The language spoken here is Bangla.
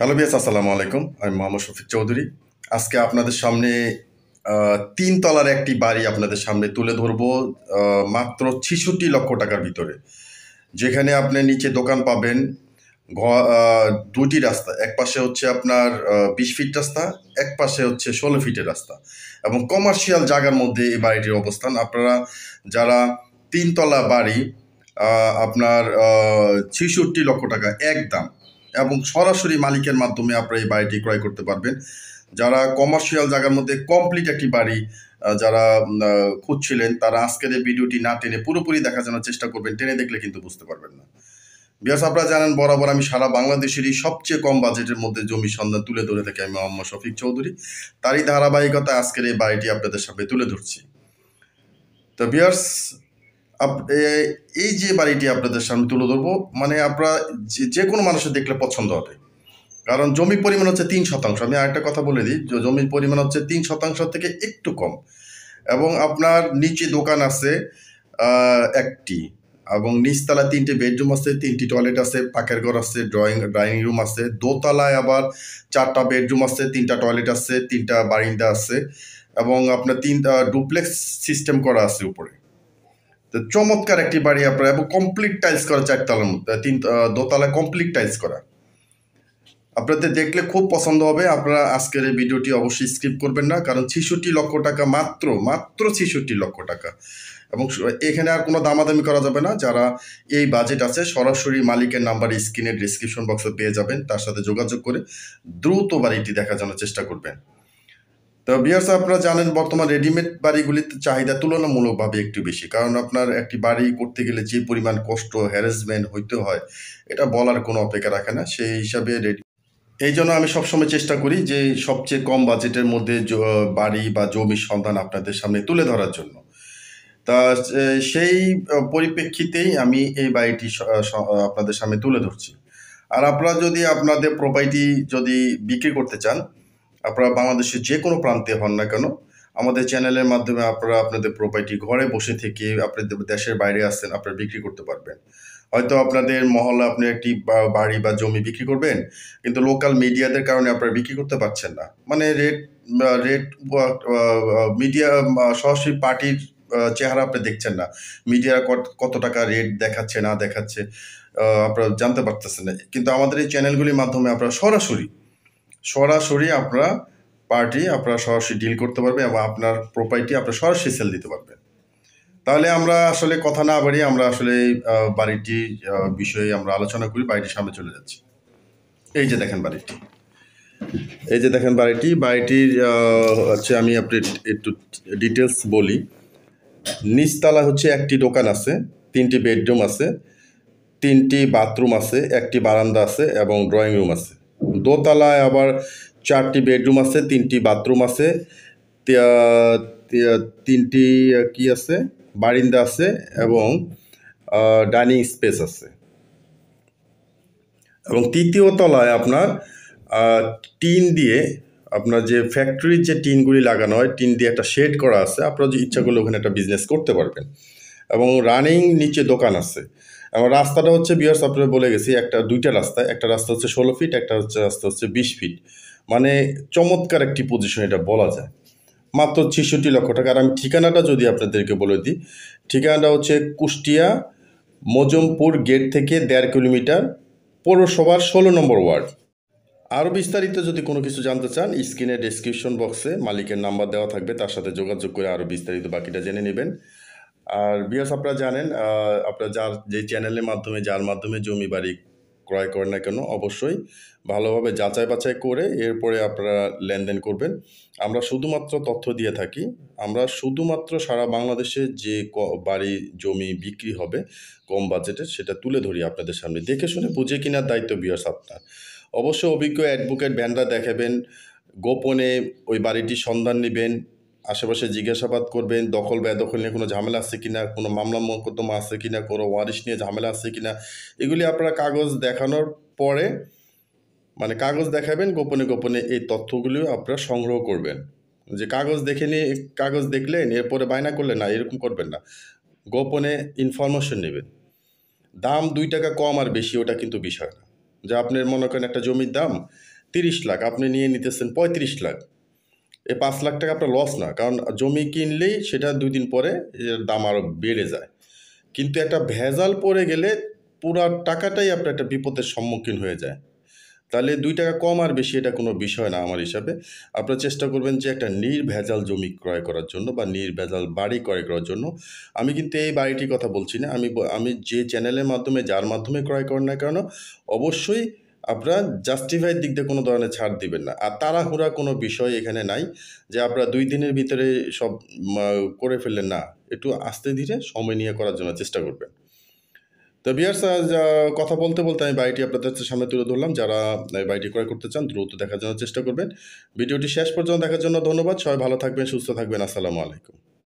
হ্যালো বিয়াস, আসসালামু আলাইকুম। আমি মোহাম্মদ শফিক চৌধুরী। আজকে আপনাদের সামনে ৩ তলার একটি বাড়ি আপনাদের সামনে তুলে ধরবো মাত্র ৬৬ লক্ষ টাকার ভিতরে। যেখানে আপনি নিচে দোকান পাবেন, ঘ ২ টি রাস্তা। একপাশে হচ্ছে আপনার ২০ ফিট রাস্তা, একপাশে হচ্ছে ১৬ ফিটের রাস্তা এবং কমার্শিয়াল জায়গার মধ্যে এই বাড়িটির অবস্থান। আপনারা যারা ৩ তলা বাড়ি আপনার ৬৬ লক্ষ টাকা একদম এবং সরাসরি মালিকের মাধ্যমে আপনারা এই বাড়িটি ক্রয় করতে পারবেন। যারা কমার্শিয়াল জায়গার মধ্যে কমপ্লিট একটি বাড়ি যারা খুঁজছিলেন, তারা আজকের এই ভিডিওটি না টেনে পুরোপুরি দেখার জন্য চেষ্টা করবেন। টেনে দেখলে কিন্তু বুঝতে পারবেন না। বিয়াস, আপনারা জানেন বরাবর আমি সারা বাংলাদেশেরই সবচেয়ে কম বাজেটের মধ্যে জমির সন্ধান তুলে ধরে থাকি আমি মোহাম্মদ শফিক চৌধুরী। তারই ধারাবাহিকতা আজকের এই বাড়িটি আপনাদের সামনে তুলে ধরছি। তো বিয়ার্স, এই যে বাড়িটি আপনাদের সামনে তুলে ধরবো, মানে আপনারা যে কোনো মানুষের দেখলে পছন্দ হবে। কারণ জমির পরিমাণ হচ্ছে ৩%। আমি আরেকটা কথা বলে দিই, যে জমির পরিমাণ হচ্ছে ৩% থেকে একটু কম এবং আপনার নিচে দোকান আছে একটি, এবং নিচতলায় ৩টে বেডরুম আছে, ৩টি টয়লেট আছে, পাকের ঘর আছে, ডাইনিং রুম আছে। দোতলায় আবার 4টা বেডরুম আছে, 3টা টয়লেট আছে, 3টা বারিন্দা আছে এবং আপনার 3টা ডুপ্লেক্স সিস্টেম করা আছে উপরে। তো চমৎকার একটি বাড়ি আপনার, এবং কমপ্লিট টাইলস করা 4তলার মধ্যে, দোতলায় কমপ্লিট টাইলস করা। আপনাদের দেখলে খুব পছন্দ হবে। আপনারা আজকের এই ভিডিওটি অবশ্যই স্কিপ করবেন না, কারণ ৬৬ লক্ষ টাকা, মাত্র ৬৬ লক্ষ টাকা। এবং এখানে আর কোনো দামাদামি করা যাবে না। যারা এই বাজেট আছে, সরাসরি মালিকের নাম্বার স্ক্রিনের ডিসক্রিপশন বক্সে পেয়ে যাবেন। তার সাথে যোগাযোগ করে দ্রুত বাড়িটি দেখার জন্য চেষ্টা করবেন। তো ভিউয়ার্স, আপনারা জানেন বর্তমান রেডিমেড বাড়িগুলিতে চাহিদা তুলনামূলকভাবে একটু বেশি। কারণ আপনার একটি বাড়ি করতে গেলে যে পরিমাণ কষ্ট, হ্যারাসমেন্ট হইতে হয়, এটা বলার কোনো অপেক্ষা রাখে না। সেই হিসাবে এই জন্য আমি সবসময় চেষ্টা করি যে সবচেয়ে কম বাজেটের মধ্যে বাড়ি বা জমির সন্ধান আপনাদের সামনে তুলে ধরার জন্য। তা সেই পরিপ্রেক্ষিতেই আমি এই বাড়িটি আপনাদের সামনে তুলে ধরছি। আর আপনারা যদি আপনাদের প্রপার্টি যদি বিক্রি করতে চান, আপনারা বাংলাদেশের যে কোনো প্রান্তে হন না কেন, আমাদের চ্যানেলের মাধ্যমে আপনারা আপনাদের প্রপার্টি ঘরে বসে থেকে, আপনাদের দেশের বাইরে আসছেন, আপনারা বিক্রি করতে পারবেন। হয়তো আপনাদের মহল্লা আপনি একটি বাড়ি বা জমি বিক্রি করবেন, কিন্তু লোকাল মিডিয়াদের কারণে আপনারা বিক্রি করতে পারছেন না। মানে রেট মিডিয়া সরাসরি পার্টির চেহারা আপনি দেখছেন না, মিডিয়া কত টাকা রেট দেখাচ্ছে না দেখাচ্ছে আপনারা জানতে পারতেছেন না। কিন্তু আমাদের এই চ্যানেলগুলির মাধ্যমে আপনারা সরাসরি আপনারা সরাসরি ডিল করতে পারবেন এবং আপনার প্রপার্টি আপনার সরাসরি সেল দিতে পারবেন। তাহলে আমরা আসলে কথা না বাড়িয়ে আমরা আসলে বাড়িটির বিষয়ে আমরা আলোচনা করি। বাড়িটির সামনে চলে যাচ্ছি। এই যে দেখেন বাড়িটির হচ্ছে, আমি আপনি একটু ডিটেলস বলি। নিচতলা হচ্ছে একটি দোকান আছে, 3টি বেডরুম আছে, 3টি বাথরুম আছে, একটি বারান্দা আছে এবং ড্রয়িং রুম আছে। দোতলায় আবার 4টি বেডরুম আছে, 3টি বাথরুম আছে, 3টি কি আছে, বারিন্দা আছে এবং ডাইনিং স্পেস আছে। এবং তৃতীয় তলায় আপনার টিন দিয়ে, আপনার যে ফ্যাক্টরির যে টিনগুলি লাগানো হয়, টিন দিয়ে একটা শেড করা আছে। আপনারা যে ইচ্ছা করলে ওখানে একটা বিজনেস করতে পারবেন। এবং রানিং নিচে দোকান আছে। এবং রাস্তাটা হচ্ছে ভিউয়ার্স, আপনারা বলে গেছি, দুইটা রাস্তা। একটা রাস্তা হচ্ছে 16 ফিট, একটা রাস্তা হচ্ছে 20 ফিট। মানে চমৎকার একটি পজিশন এটা বলা যায়। মাত্র ৬৬ লক্ষ টাকা। আর আমি ঠিকানাটা যদি আপনাদেরকে বলে দিই, ঠিকানাটা হচ্ছে কুষ্টিয়া মজমপুর গেট থেকে 1.5 কিলোমিটার, পৌরসভার 16 নম্বর ওয়ার্ড। আরও বিস্তারিত যদি কোনো কিছু জানতে চান, স্ক্রিনের ডেসক্রিপশন বক্সে মালিকের নাম্বার দেওয়া থাকবে, তার সাথে যোগাযোগ করে আরও বিস্তারিত বাকিটা জেনে নেবেন। আর ভিউয়ার্স, আপনারা জানেন, আপনারা যে চ্যানেলের মাধ্যমে, যার মাধ্যমে জমি বাড়ি ক্রয় করেন না কেন, অবশ্যই ভালোভাবে যাচাই বাছাই করে এরপরে আপনারা লেনদেন করবেন। আমরা শুধুমাত্র তথ্য দিয়ে থাকি। আমরা শুধুমাত্র সারা বাংলাদেশে যে বাড়ি জমি বিক্রি হবে কম বাজেটে, সেটা তুলে ধরি আপনাদের সামনে। দেখে শুনে বুঝে কেনার দায়িত্ব ভিউয়ার্স আপনার। অবশ্যই অভিজ্ঞ অ্যাডভোকেট ভ্যানরা দেখাবেন, গোপনে ওই বাড়িটির সন্ধান নেবেন, আশেপাশে জিজ্ঞাসাবাদ করবেন, দখল বেদখল নিয়ে কোনো ঝামেলা আছে কিনা, কোনো মামলা মোকদ্দমা আছে কিনা, কোনো ওয়ারিশ নিয়ে ঝামেলা আছে কিনা, এগুলি আপনারা কাগজ দেখানোর পরে, মানে কাগজ দেখাবেন, গোপনে এই তথ্যগুলিও আপনারা সংগ্রহ করবেন। যে কাগজ দেখলেন এরপরে বায়না করলেন না, এরকম করবেন না। গোপনে ইনফরমেশন নেবেন। দাম 2 টাকা কম আর বেশি ওটা কিন্তু বিষয় না। যে আপনার মনে করেন একটা জমির দাম 30 লাখ, আপনি নিয়ে নিতেছেন 35 লাখ। এই 5 লাখ টাকা আপনার লস না, কারণ জমি কিনলেই সেটা 2 দিন পরে এর দাম আরও বেড়ে যায়। কিন্তু একটা ভেজাল পড়ে গেলে পুরা টাকাটাই আপনার একটা বিপদের সম্মুখীন হয়ে যায়। তাহলে 2 টাকা কম আর বেশি এটা কোনো বিষয় না আমার হিসাবে। আপনারা চেষ্টা করবেন যে একটা নির্ভেজাল জমি ক্রয় করার জন্য বা নির্ভেজাল বাড়ি ক্রয় করার জন্য। আমি কিন্তু এই বাড়িটির কথা বলছি না, আমি যে চ্যানেলের মাধ্যমে যার মাধ্যমে ক্রয় করেন না কেন, অবশ্যই আপনারা জাস্টিফাইড দিক দিয়ে কোনো ধরনের ছাড় দিবেন না। আর তাড়াহুড়া কোনো বিষয় এখানে নাই যে আপনারা 2 দিনের ভিতরে সব করে ফেললেন, না। একটু আস্তে ধীরে সময় নিয়ে করার জন্য চেষ্টা করবেন। তো ভিউয়ার্স, কথা বলতে বলতে আমি বাড়িটি আপনাদের সামনে তুলে ধরলাম। যারা এই বাড়িটি ক্রয় করতে চান দ্রুত দেখার জন্য চেষ্টা করবেন। ভিডিওটি শেষ পর্যন্ত দেখার জন্য ধন্যবাদ। সবাই ভালো থাকবেন, সুস্থ থাকবেন। আসসালামু আলাইকুম।